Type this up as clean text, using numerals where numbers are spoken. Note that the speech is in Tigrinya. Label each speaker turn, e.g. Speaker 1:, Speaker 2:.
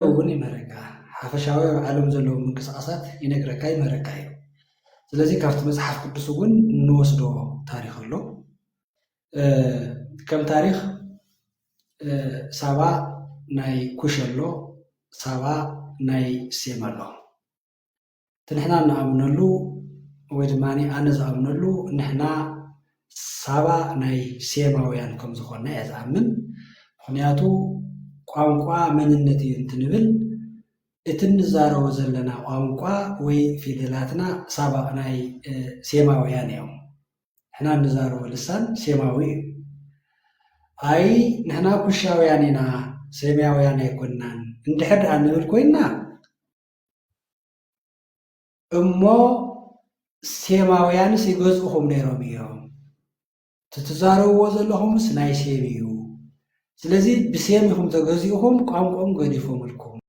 Speaker 1: እውን ይመረቃ ሓፈሻዊ ዓለም ዘለዎ ምንቅስቃሳት ይነግረካ ይመረቃ እዩ ስለዚህ ካብቲ መጽሓፍ ቅዱስ እውን እንወስዶ ታሪክ ኣሎ ከም ታሪክ ሳባ ናይ ኩሽ ኣሎ ሳባ ናይ ሴም ኣሎ ትንሕና ንኣምነሉ ወይ ድማኒ ኣነ ዝኣምነሉ ንሕና ሳባ ናይ ሴማውያን ከም ዝኾነ እየ ዝኣምን ምክንያቱ ቋንቋ መንነት እዩ እንትንብል እቲ እንዛረቦ ዘለና ቋንቋ ወይ ፊደላትና ሳባ ናይ ሴማውያን እዮም ንሕና እንዛረቦ ልሳን ሴማዊ እዩ ኣይ ንሕና ኩሻውያን ኢና ሴማውያን ኣይኮንናን እንድሕር ደኣ ንብል ኮይና እሞ ሴማውያን ሲገዝኡኹም ነይሮም እዮም ትዛረብዎ ዘለኹምስ ናይ ሴም እዩ ስለዚህ ብሴም ኢኹም ተገዚኡኹም ቋንቋኦም ገዲፎም ኢልኩም